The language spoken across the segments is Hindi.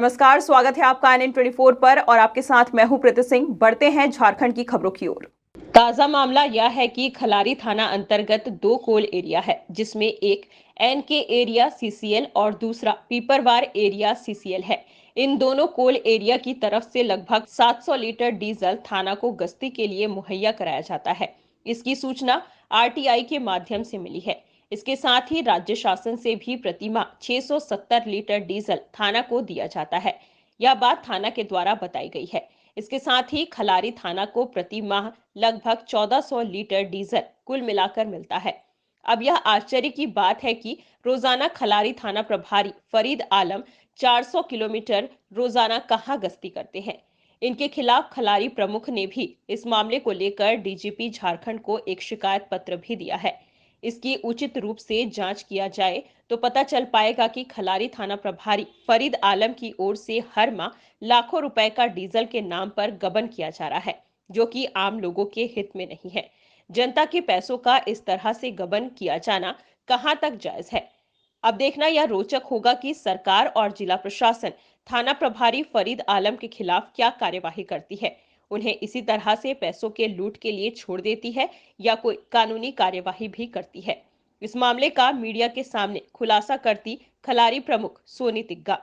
नमस्कार, स्वागत है आपका INN24 पर और आपके साथ मैं हूं प्रीति सिंह। बढ़ते हैं झारखंड की खबरों की ओर। ताजा मामला यह है कि खलारी थाना अंतर्गत 2 कोल एरिया है, जिसमें एक NK एरिया CCL और दूसरा पीपरवार एरिया CCL है। इन दोनों कोल एरिया की तरफ से लगभग 700 लीटर डीजल थाना को गश्ती के लिए मुहैया कराया जाता है। इसकी सूचना RTI के माध्यम से मिली है। इसके साथ ही राज्य शासन से भी प्रतिमाह 670 लीटर डीजल थाना को दिया जाता है। यह बात थाना के द्वारा बताई गई है। इसके साथ ही खलारी थाना को प्रति माह लगभग 1400 लीटर डीजल कुल मिलाकर मिलता है। अब यह आश्चर्य की बात है कि रोजाना खलारी थाना प्रभारी फरीद आलम 400 किलोमीटर रोजाना कहां गश्ती करते हैं। इनके खिलाफ खलारी प्रमुख ने भी इस मामले को लेकर DGP झारखंड को एक शिकायत पत्र भी दिया है। इसकी उचित रूप से जांच किया जाए तो पता चल पाएगा कि खलारी थाना प्रभारी फरीद आलम की ओर से हर माह लाखों रुपए का डीजल के नाम पर गबन किया जा रहा है, जो कि आम लोगों के हित में नहीं है। जनता के पैसों का इस तरह से गबन किया जाना कहां तक जायज है। अब देखना यह रोचक होगा कि सरकार और जिला प्रशासन थाना प्रभारी फरीद आलम के खिलाफ क्या कार्यवाही करती है। उन्हें इसी तरह से पैसों के लूट के लिए छोड़ देती है या कोई कानूनी कार्यवाही भी करती है। इस मामले का मीडिया के सामने खुलासा करती खलारी प्रमुख सोनी तिग्गा।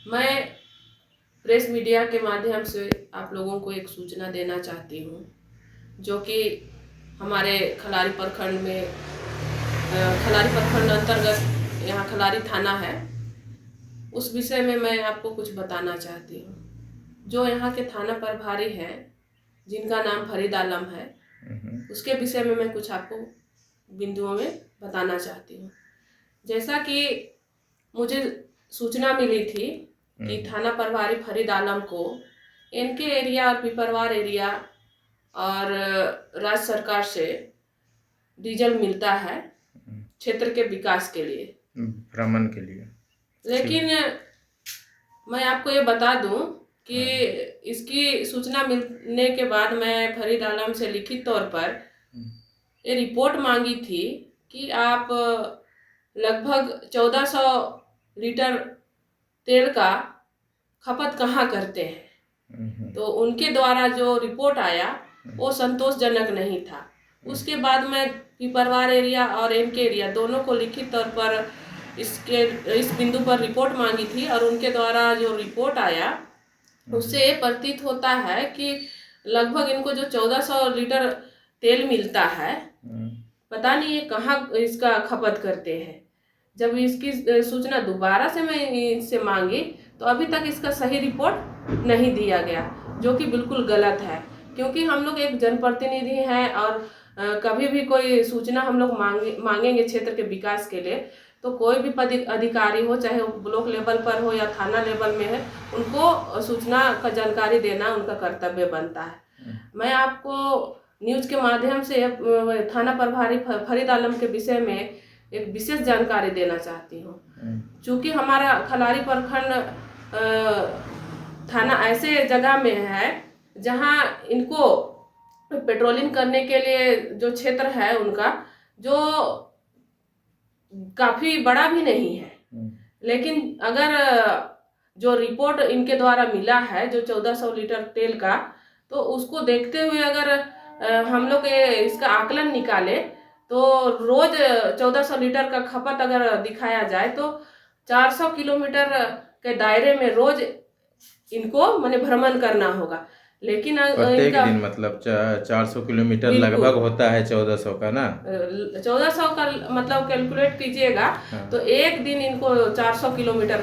मैं प्रेस मीडिया के माध्यम से आप लोगों को एक सूचना देना चाहती हूँ, जो कि हमारे खलारी प्रखंड अंतर्गत यहाँ खलारी थाना है, उस विषय में मैं आपको कुछ बताना चाहती हूँ। जो यहाँ के थाना प्रभारी हैं, जिनका नाम फरीद आलम है, उसके विषय में मैं कुछ आपको बिंदुओं में बताना चाहती हूँ। जैसा कि मुझे सूचना मिली थी कि थाना प्रभारी फरीद आलम को NK एरिया और पिपरवार एरिया और राज्य सरकार से डीजल मिलता है क्षेत्र के विकास के लिए, भ्रमण के लिए। लेकिन मैं आपको ये बता दूं कि इसकी सूचना मिलने के बाद मैं फरीद आलम से लिखित तौर पर ये रिपोर्ट मांगी थी कि आप लगभग 1400 लीटर तेल का खपत कहाँ करते हैं। तो उनके द्वारा जो रिपोर्ट आया वो संतोषजनक नहीं था। उसके बाद मैं पिपरवार एरिया और NK एरिया दोनों को लिखित तौर पर इस बिंदु पर रिपोर्ट मांगी थी, और उनके द्वारा जो रिपोर्ट आया उससे ये प्रतीत होता है कि लगभग इनको जो 1400 लीटर तेल मिलता है, पता नहीं ये कहाँ इसका खपत करते हैं। जब इसकी सूचना दोबारा से मैं इससे मांगी तो अभी तक इसका सही रिपोर्ट नहीं दिया गया, जो कि बिल्कुल गलत है। क्योंकि हम लोग एक जनप्रतिनिधि हैं और कभी भी कोई सूचना हम लोग मांगेंगे क्षेत्र के विकास के लिए, तो कोई भी अधिकारी हो, चाहे वो ब्लॉक लेवल पर हो या थाना लेवल में है, उनको सूचना का जानकारी देना उनका कर्तव्य बनता है। मैं आपको न्यूज के माध्यम से थाना प्रभारी फरीद आलम के विषय में एक विशेष जानकारी देना चाहती हूँ। चूँकि हमारा खलारी प्रखंड थाना ऐसे जगह में है जहाँ इनको पेट्रोलिंग करने के लिए जो क्षेत्र है उनका, जो काफ़ी बड़ा भी नहीं है, लेकिन अगर जो रिपोर्ट इनके द्वारा मिला है जो 1400 लीटर तेल का, तो उसको देखते हुए अगर हम लोग इसका आकलन निकाले तो रोज 1400 लीटर का खपत अगर दिखाया जाए तो 400 किलोमीटर के दायरे में रोज इनको माने भ्रमण करना होगा। लेकिन प्रत्येक दिन मतलब 400 किलोमीटर लगभग होता है 1400 का ना। 1400 का मतलब कैलकुलेट कीजिएगा। हाँ। तो एक दिन इनको 400 किलोमीटर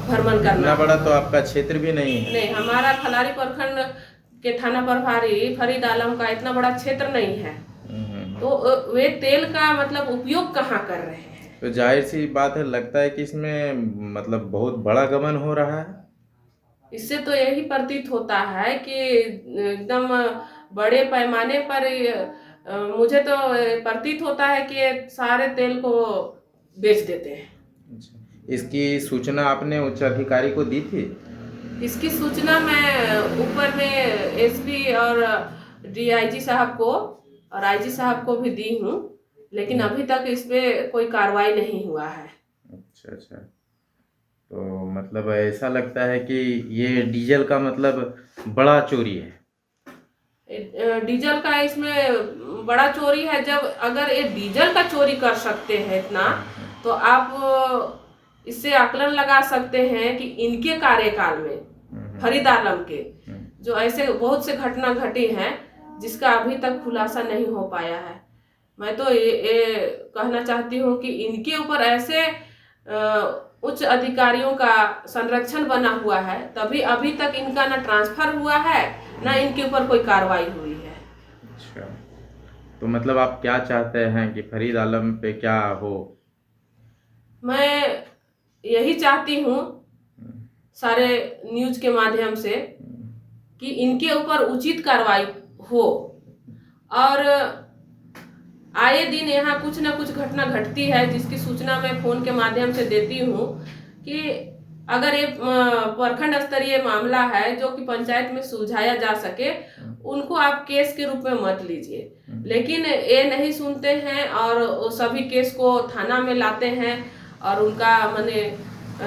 भ्रमण करना। इतना बड़ा तो आपका क्षेत्र भी नहीं है। नहीं, हमारा खलारी प्रखंड के थाना प्रभारी फरीद आलम का इतना बड़ा क्षेत्र नहीं है। तो वे तेल का मतलब उपयोग कहाँ कर रहे हैं? तो जाहिर सी बात है, लगता है कि इसमें मतलब बहुत बड़ा गबन हो रहा है। इससे तो यही प्रतीत होता है कि एकदम बड़े पैमाने पर मुझे तो प्रतीत होता है कि सारे तेल को बेच देते हैं। इसकी सूचना आपने उच्च अधिकारी को दी थी? इसकी सूचना मैं ऊपर में SP और DIG साहब को और IG साहब को भी दी हूँ, लेकिन अभी तक इस पे कोई कार्रवाई नहीं हुआ है। अच्छा अच्छा। तो मतलब ऐसा लगता है कि ये डीजल का मतलब बड़ा चोरी है। डीजल का इसमें बड़ा चोरी है। जब अगर ये डीजल का चोरी कर सकते हैं इतना, तो आप इससे आकलन लगा सकते हैं कि इनके कार्यकाल में फरीद आलम के जो ऐसे बहुत से घटना घटी हैं जिसका अभी तक खुलासा नहीं हो पाया है। मैं तो ये कहना चाहती हूँ कि इनके ऊपर ऐसे उच्च अधिकारियों का संरक्षण बना हुआ है, तभी अभी तक इनका ना ट्रांसफर हुआ है ना इनके ऊपर कोई कार्रवाई हुई है। अच्छा, तो मतलब आप क्या चाहते हैं कि फरीद आलम पे क्या हो? मैं यही चाहती हूँ सारे न्यूज के माध्यम से कि इनके ऊपर उचित कार्रवाई हो। और आए दिन यहाँ कुछ ना कुछ घटना घटती है जिसकी सूचना मैं फोन के माध्यम से देती हूँ कि अगर ये प्रखंड स्तरीय मामला है जो कि पंचायत में सुलझाया जा सके, उनको आप केस के रूप में मत लीजिए। लेकिन ये नहीं सुनते हैं और वो सभी केस को थाना में लाते हैं और उनका माने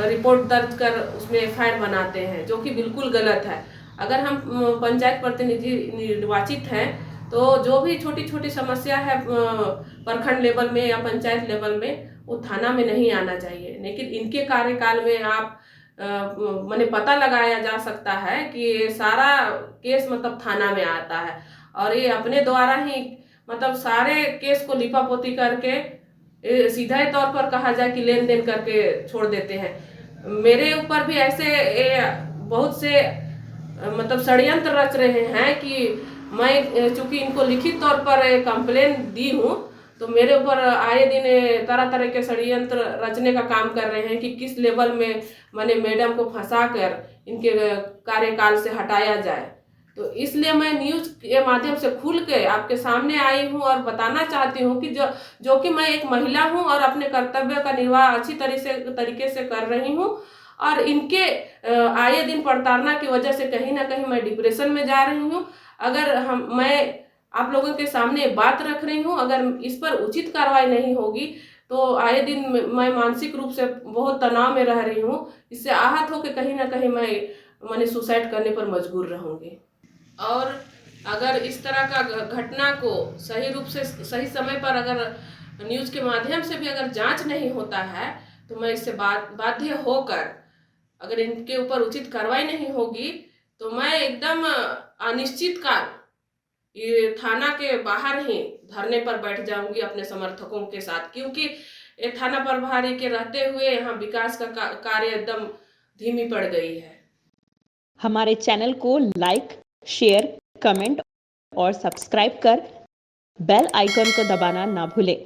रिपोर्ट दर्ज कर उसमें एफआईआर बनाते हैं, जो कि बिल्कुल गलत है। अगर हम पंचायत प्रतिनिधि निर्वाचित हैं तो जो भी छोटी छोटी समस्या है प्रखंड लेवल में या पंचायत लेवल में, वो थाना में नहीं आना चाहिए। लेकिन इनके कार्यकाल में आप माने पता लगाया जा सकता है कि ये सारा केस मतलब थाना में आता है और ये अपने द्वारा ही मतलब सारे केस को लिपापोती करके सीधे तौर पर कहा जाए कि लेन देन करके छोड़ देते हैं। मेरे ऊपर भी ऐसे बहुत से मतलब षड्यंत्र रच रहे हैं कि मैं चूंकि इनको लिखित तौर पर कंप्लेन दी हूँ, तो मेरे ऊपर आए दिन तरह तरह के षड्यंत्र रचने का काम कर रहे हैं कि किस लेवल में मैंने मैडम को फंसाकर इनके कार्यकाल से हटाया जाए। तो इसलिए मैं न्यूज के माध्यम से खुल के आपके सामने आई हूँ और बताना चाहती हूँ कि जो कि मैं एक महिला हूँ और अपने कर्तव्य का निर्वाह अच्छी तरीके से कर रही हूँ। और इनके आए दिन प्रताड़ना की वजह से कहीं ना कहीं मैं डिप्रेशन में जा रही हूँ। अगर मैं आप लोगों के सामने बात रख रही हूँ, अगर इस पर उचित कार्रवाई नहीं होगी तो आए दिन मैं मानसिक रूप से बहुत तनाव में रह रही हूँ। इससे आहत होकर कहीं ना कहीं मैंने सुसाइड करने पर मजबूर रहूँगी। और अगर इस तरह का घटना को सही रूप से सही समय पर अगर न्यूज के माध्यम से भी अगर जांच नहीं होता है, तो मैं इससे बाध्य होकर अगर इनके ऊपर उचित कार्रवाई नहीं होगी तो मैं एकदम अनिश्चित काल ये थाना के बाहर ही धरने पर बैठ जाऊंगी अपने समर्थकों के साथ, क्योंकि ये थाना प्रभारी के रहते हुए यहाँ विकास का कार्य एकदम धीमी पड़ गई है। हमारे चैनल को लाइक, शेयर, कमेंट और सब्सक्राइब कर बेल आइकन को दबाना ना भूलें।